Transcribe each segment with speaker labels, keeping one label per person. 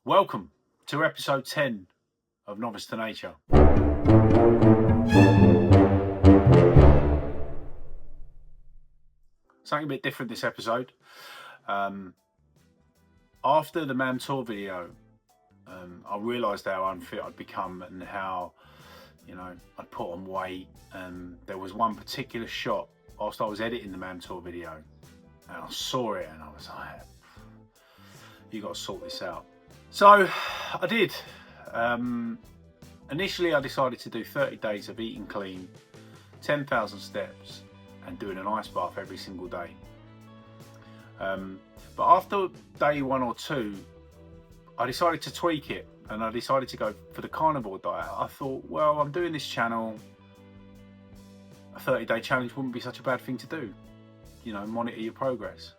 Speaker 1: Welcome to episode 10 of Novice to Nature. Something a bit different this episode. After the Man Tour video, I realised how unfit I'd become and how, I'd put on weight. There was one particular shot whilst I was editing the Man Tour video, and I saw it and I was like, you got to sort this out. So I did. Initially I decided to do 30 days of eating clean, 10,000 steps and doing an ice bath every single day. But after day 1 or 2, I decided to tweak it and I decided to go for the carnivore diet. I thought, well, I'm doing this channel, a 30-day challenge wouldn't be such a bad thing to do. Monitor your progress.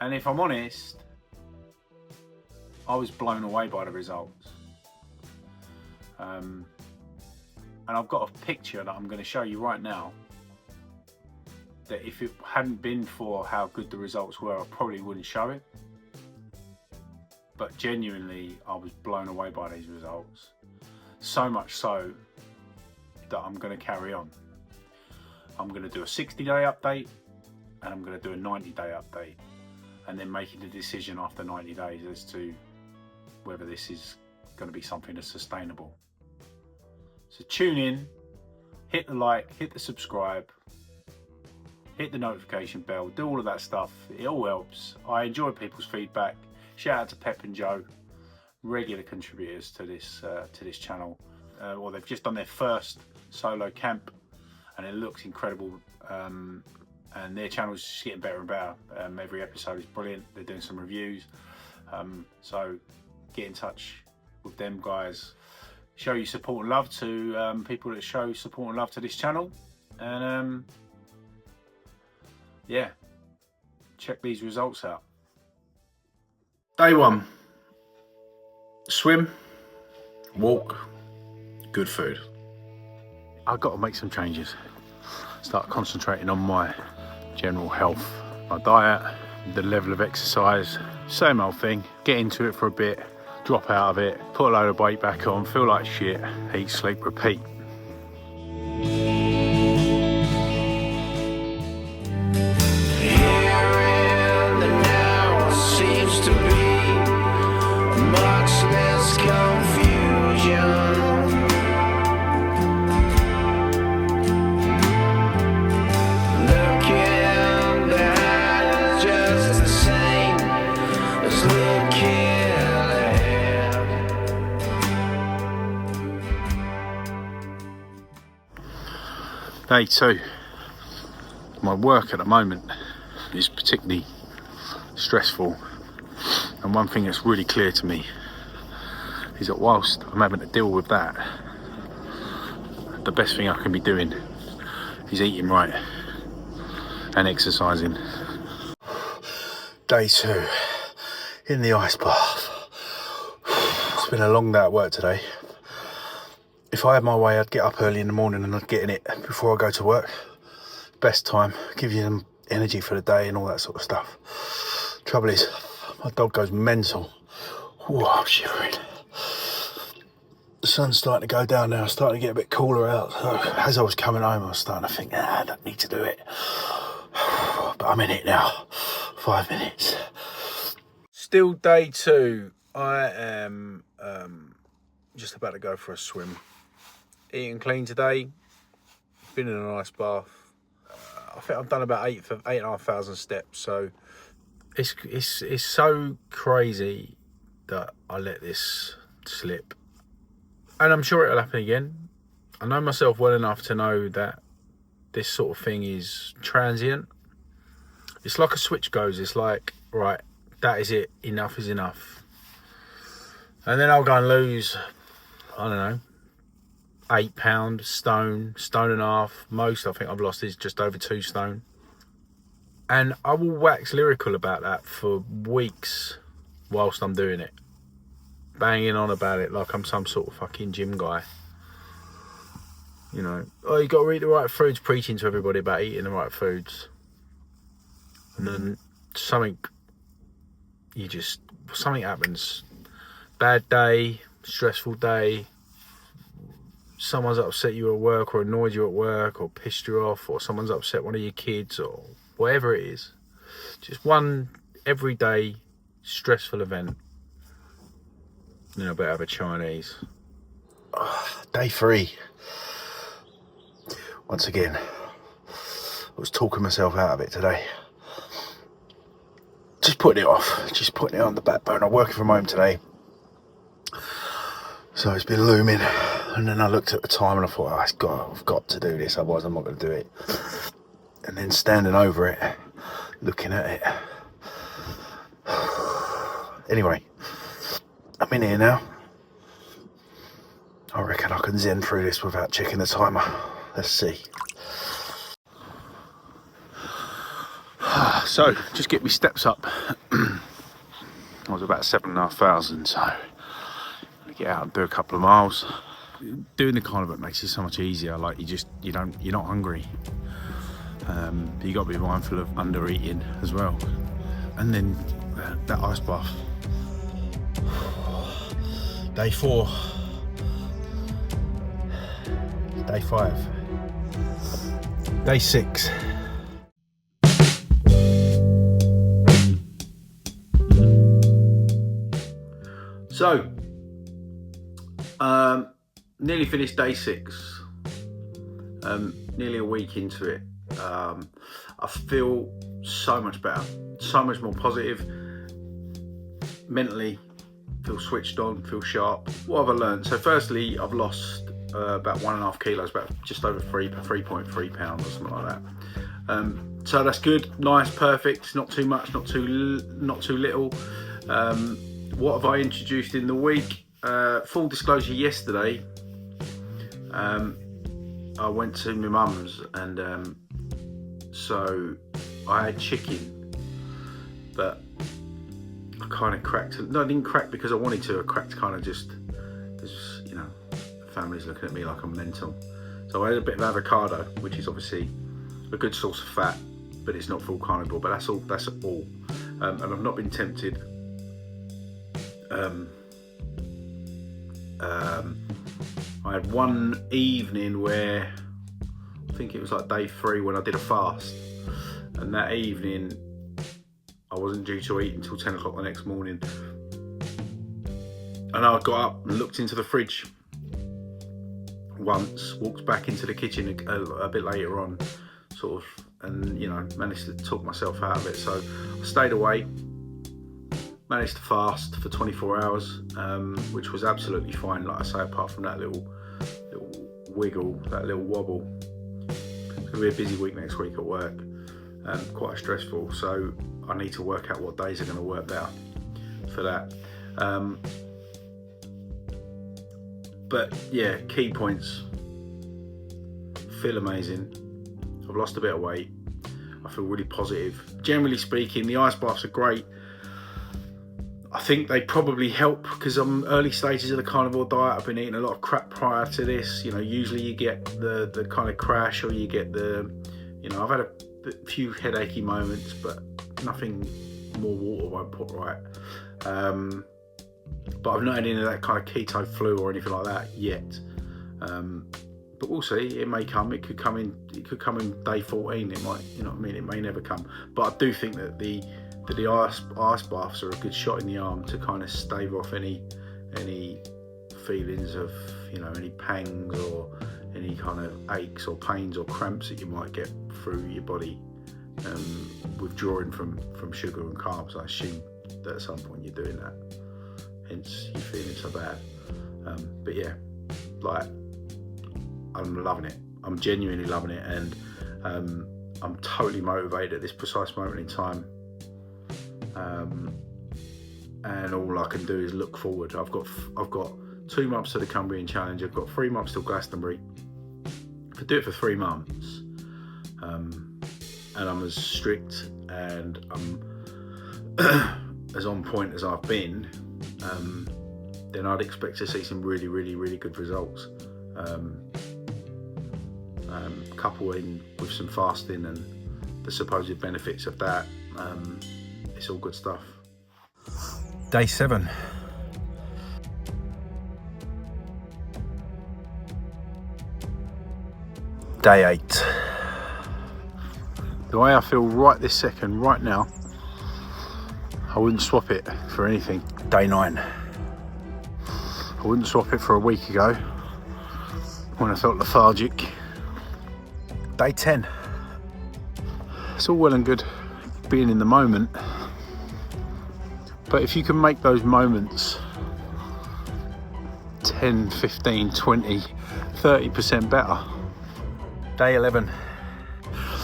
Speaker 1: And if I'm honest, I was blown away by the results. And I've got a picture that I'm going to show you right now that if it hadn't been for how good the results were, I probably wouldn't show it. But genuinely, I was blown away by these results. So much so that I'm going to carry on. I'm going to do a 60-day update and I'm going to do a 90-day update, and then making a decision after 90 days as to whether this is going to be something that's sustainable. So tune in, hit the like, hit the subscribe, hit the notification bell, do all of that stuff. It all helps. I enjoy people's feedback. Shout out to Pep and Joe, regular contributors to this channel. Well, they've just done their first solo camp and it looks incredible. And their channel's just getting better and better. Every episode is brilliant. They're doing some reviews. So get in touch with them guys. Show your support and love to people that show support and love to this channel. And yeah, check these results out. Day 1. Swim, walk, good food. I've got to make some changes. Start concentrating on my general health, my diet, the level of exercise, same old thing. Get into it for a bit, drop out of it, put a load of weight back on, feel like shit, eat, sleep, repeat. Day 2. My work at the moment is particularly stressful, and one thing that's really clear to me is that whilst I'm having to deal with that, the best thing I can be doing is eating right and exercising. Day 2 in the ice bath. It's been a long day at work today. If I had my way, I'd get up early in the morning and I'd get in it before I go to work. Best time, give you some energy for the day and all that sort of stuff. Trouble is, my dog goes mental. Ooh, I'm shivering. The sun's starting to go down now, it's starting to get a bit cooler out. So as I was coming home, I was starting to think, I don't need to do it. But I'm in it now. 5 minutes. Still day 2. I am just about to go for a swim. Eating clean today. Been in an ice bath. I think I've done about 8,500 steps. So it's so crazy that I let this slip, and I'm sure it'll happen again. I know myself well enough to know that this sort of thing is transient. It's like a switch goes. It's like, right, that is it. Enough is enough. And then I'll go and lose, I don't know, 8 pounds, stone and a half. Most I think I've lost is just over 2 stone. And I will wax lyrical about that for weeks whilst I'm doing it. Banging on about it like I'm some sort of fucking gym guy. Oh, you got to eat the right foods, preaching to everybody about eating the right foods. And then something happens. bad day, stressful day, someone's upset you at work or annoyed you at work or pissed you off, or someone's upset one of your kids or whatever it is, just one everyday stressful event, you know, a bit of a Chinese. Day 3. Once again, I was talking myself out of it today. Just putting it off, just putting it on the back burner. I'm working from home today, so it's been looming. And then I looked at the time and I thought, I've got to do this, otherwise I'm not going to do it. And then standing over it, looking at it. Anyway, I'm in here now. I reckon I can zen through this without checking the timer. Let's see. So, just get me steps up. I was about 7,500, so I'm gonna get out and do a couple of miles. Doing the Carnivore makes it so much easier. Like you're not hungry. But you got to be mindful of under eating as well. And then that ice bath. Day 4. Day 5. Day 6. So, nearly finished day 6. Nearly a week into it. I feel so much better, so much more positive. Mentally, feel switched on, feel sharp. What have I learned? So, firstly, I've lost about 1.5 kilos, about just over 3.3 pounds or something like that. So that's good, nice, perfect. Not too much, not too little. What have I introduced in the week? Full disclosure, yesterday I went to my mum's, and so I had chicken, but I kind of cracked. No, I didn't crack because I wanted to. I cracked kind of just because, you know, the family's looking at me like I'm mental. So I had a bit of avocado, which is obviously a good source of fat, but it's not full carnivore. But that's all. That's all. And I've not been tempted. I had one evening where I think it was like day 3 when I did a fast, and that evening I wasn't due to eat until 10 o'clock the next morning, and I got up and looked into the fridge once, walked back into the kitchen a bit later on, sort of, and, you know, managed to talk myself out of it. So I stayed away, managed to fast for 24 hours, which was absolutely fine, like I say, apart from that little wiggle, that little wobble. It's going to be a busy week next week at work, quite stressful, so I need to work out what days are going to work better for that. But yeah, key points. Feel amazing. I've lost a bit of weight. I feel really positive. Generally speaking, the ice baths are great. I think they probably help because I'm early stages of the carnivore diet. I've been eating a lot of crap prior to this. You know, usually you get the kind of crash, or you get the, you know, I've had a few headachy moments, but nothing more water won't put right. But I've not had any of that kind of keto flu or anything like that yet. But we'll see. It may come. It could come in day 14. It might, you know what I mean? It may never come. But I do think that the ice baths are a good shot in the arm to kind of stave off any feelings of, you know, any pangs or any kind of aches or pains or cramps that you might get through your body, withdrawing from sugar and carbs. I assume that at some point you're doing that, hence you're feeling so bad. But yeah, like, I'm loving it. I'm genuinely loving it, and I'm totally motivated at this precise moment in time. And all I can do is look forward. I've got 2 months to the Cumbrian Challenge. I've got 3 months till Glastonbury. If I do it for 3 months, and I'm as strict and I'm as on point as I've been, then I'd expect to see some really, really, really good results. Coupling with some fasting and the supposed benefits of that, it's all good stuff. Day 7. Day 8. The way I feel right this second, right now, I wouldn't swap it for anything. Day 9. I wouldn't swap it for a week ago when I felt lethargic. Day 10. It's all well and good being in the moment, but if you can make those moments 10, 15, 20, 30% better. Day 11.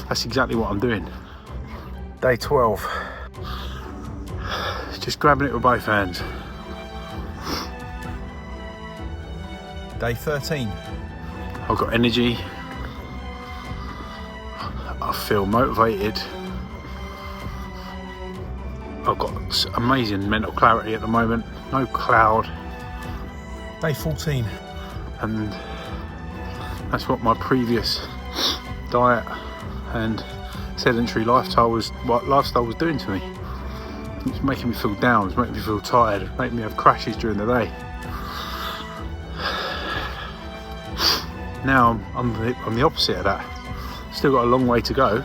Speaker 1: That's exactly what I'm doing. Day 12. Just grabbing it with both hands. Day 13. I've got energy. I feel motivated. I've got amazing mental clarity at the moment. No cloud. Day 14. And that's what my previous diet and sedentary lifestyle was doing to me. It was making me feel down, it was making me feel tired, it was making me have crashes during the day. Now I'm the opposite of that. Still got a long way to go.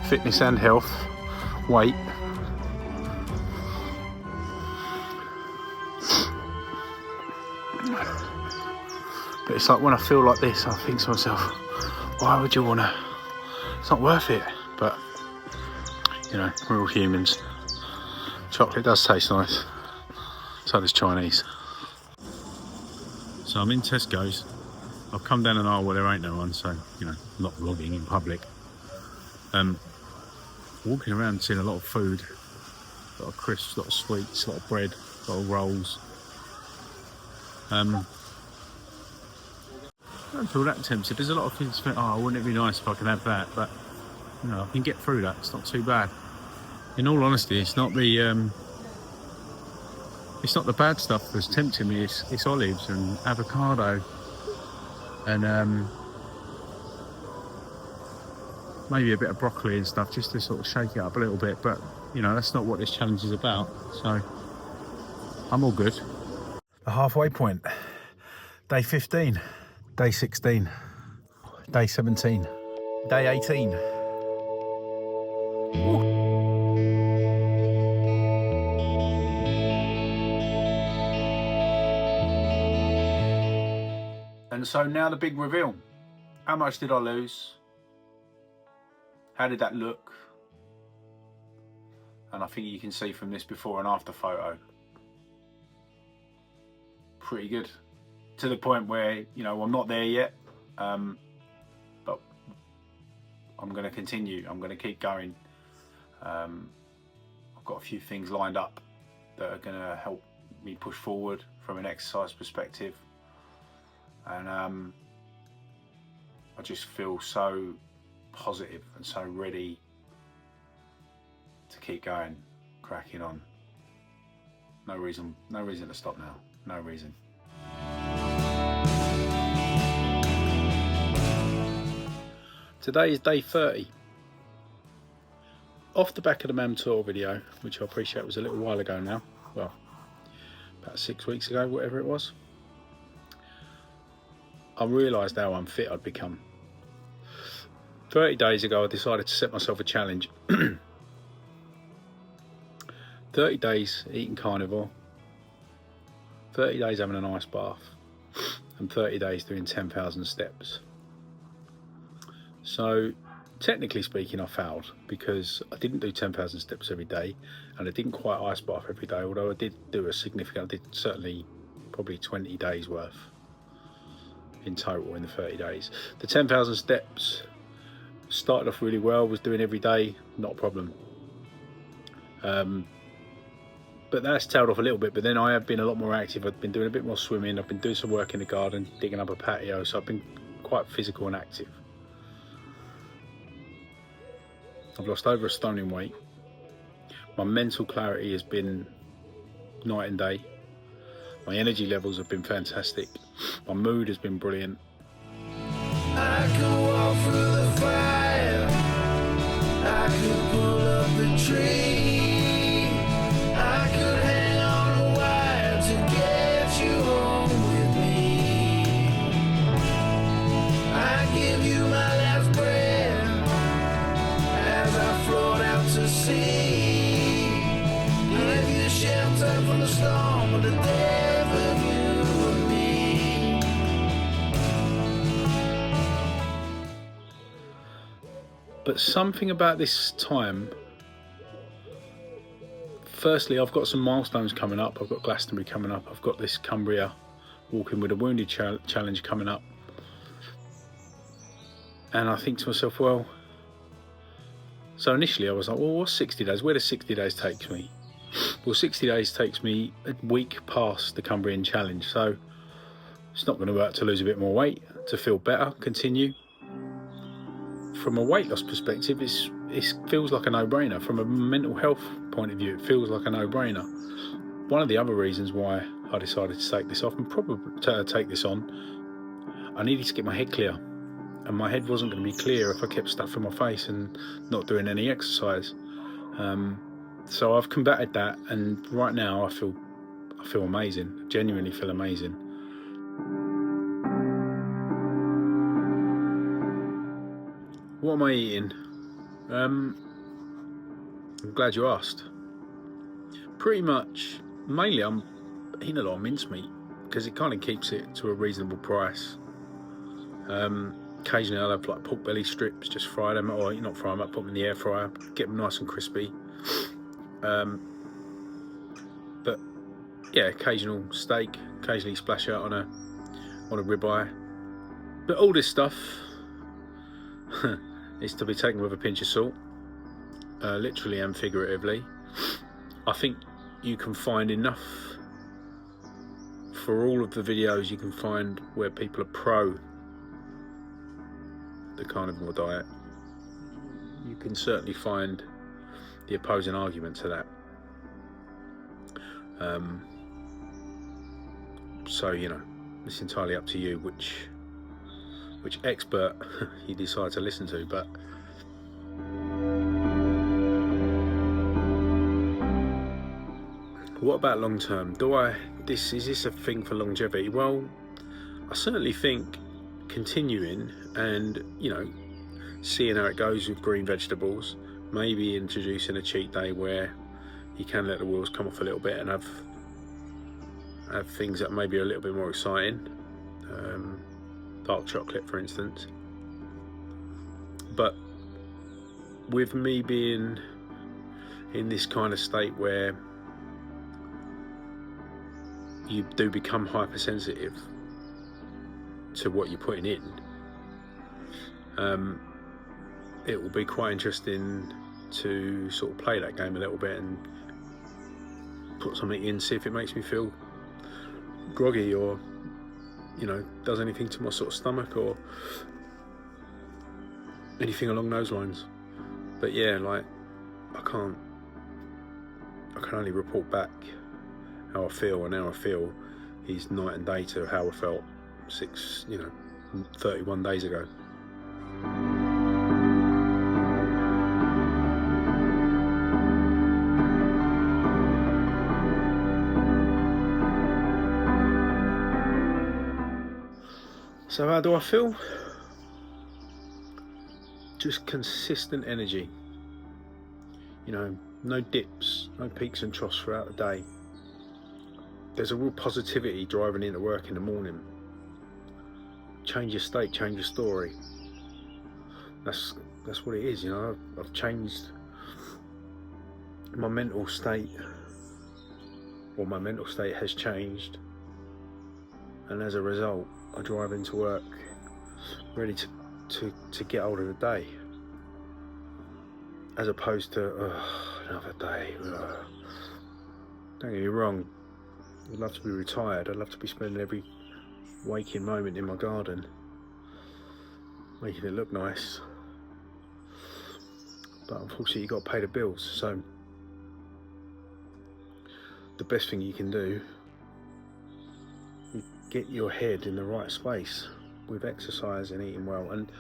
Speaker 1: Fitness and health, weight. But it's like when I feel like this, I think to myself, why would you wanna? It's not worth it. But you know, we're all humans. Chocolate does taste nice. So does Chinese. So I'm in Tesco's. I've come down an aisle where there ain't no one, so you know, not vlogging in public. Walking around seeing a lot of food, a lot of crisps, a lot of sweets, a lot of bread, a lot of rolls. I don't feel that tempted. There's a lot of things to think, oh, wouldn't it be nice if I could have that? But you know, I can get through that. It's not too bad. In all honesty, it's not the bad stuff that's tempting me. It's olives and avocado and maybe a bit of broccoli and stuff, just to sort of shake it up a little bit. But you know, that's not what this challenge is about. So I'm all good. The halfway point. Day 15. Day 16. Day 17. Day 18. Ooh. And so now the big reveal. How much did I lose? How did that look? And I think you can see from this before and after photo. Pretty good. To the point where, you know, I'm not there yet. But I'm going to continue. I'm going to keep going. I've got a few things lined up that are going to help me push forward from an exercise perspective. And I just feel so positive and so ready to keep going, cracking on. No reason to stop now. No reason. Today is day 30. Off the back of the Mam Tour video, which I appreciate was a little while ago now. Well, about 6 weeks ago, whatever it was. I realised how unfit I'd become. 30 days ago I decided to set myself a challenge. 30 days eating carnivore, 30 days having an ice bath, and 30 days doing 10,000 steps. So technically speaking I failed, because I didn't do 10,000 steps every day and I didn't quite ice bath every day, although I did do a significant, I did certainly probably 20 days worth in total in the 30 days. The 10,000 steps started off really well, was doing every day, not a problem. But that's tailed off a little bit, but then I have been a lot more active. I've been doing a bit more swimming, I've been doing some work in the garden, digging up a patio, so I've been quite physical and active. I've lost over a stone in weight. My mental clarity has been night and day. My energy levels have been fantastic. My mood has been brilliant. I could walk through the fire. I could pull up the tree. I could hang on a wire to get you home with me. I give you my But something about this time, firstly, I've got some milestones coming up. I've got Glastonbury coming up. I've got this Cumbria Walking with a Wounded challenge coming up. And I think to myself, well, so initially I was like, well, what's 60 days? Where does 60 days take me? Well, 60 days takes me a week past the Cumbrian challenge. So it's not going to hurt to lose a bit more weight, to feel better, continue. From a weight loss perspective, it feels like a no-brainer. From a mental health point of view, it feels like a no-brainer. One of the other reasons why I decided to take this off and probably to take this on, I needed to get my head clear. And my head wasn't going to be clear if I kept stuff in my face and not doing any exercise. So I've combated that, and right now I feel amazing. Genuinely feel amazing. What am I eating? I'm glad you asked. Pretty much, mainly I'm eating a lot of mincemeat because it kind of keeps it to a reasonable price. Occasionally I'll have like pork belly strips, just fry them, or not fry them up, put them in the air fryer, get them nice and crispy. But yeah, occasional steak, occasionally splash out on a ribeye. But all this stuff is to be taken with a pinch of salt, literally and figuratively. I think you can find enough for all of the videos you can find where people are pro the carnivore diet. You can certainly find the opposing argument to that. So it's entirely up to you which expert you decide to listen to. But what about long term? Is this a thing for longevity? Well, I certainly think continuing and seeing how it goes with green vegetables, maybe introducing a cheat day where you can let the wheels come off a little bit and have things that maybe are a little bit more exciting, dark chocolate for instance. But with me being in this kind of state where you do become hypersensitive to what you're putting in, it will be quite interesting to sort of play that game a little bit and put something in, see if it makes me feel groggy or does anything to my sort of stomach or anything along those lines. But yeah, like I can only report back how I feel, and how I feel is night and day to how I felt 31 days ago. So how do I feel? Just consistent energy. No dips, no peaks and troughs throughout the day. There's a real positivity driving into work in the morning. Change your state, change your story. That's what it is. I've changed my mental state, or my mental state has changed, and as a result I drive into work ready to get hold of the day, as opposed to another day. Don't get me wrong, I'd love to be retired. I'd love to be spending every waking moment in my garden, making it look nice. But unfortunately you've got to pay the bills, so the best thing you can do is get your head in the right space with exercise and eating well. And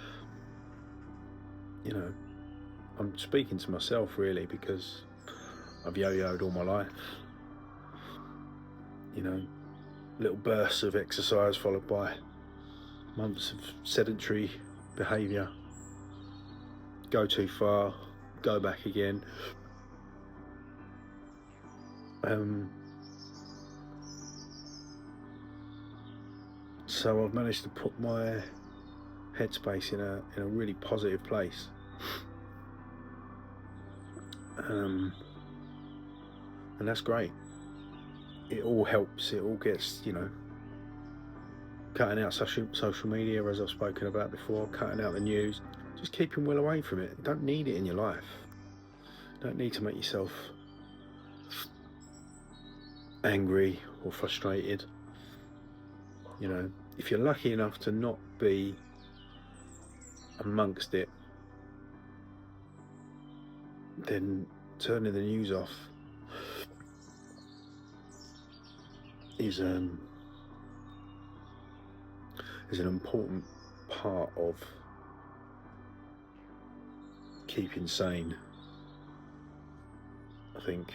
Speaker 1: I'm speaking to myself really, because I've yo-yoed all my life. Little bursts of exercise followed by months of sedentary behaviour. Go too far, go back again. So I've managed to put my headspace in a really positive place. And that's great. It all helps. It all gets, cutting out social media, as I've spoken about before, cutting out the news, just keeping well away from it. You don't need it in your life. You don't need to make yourself angry or frustrated. If you're lucky enough to not be amongst it, then turning the news off is an important part of keeping sane, I think.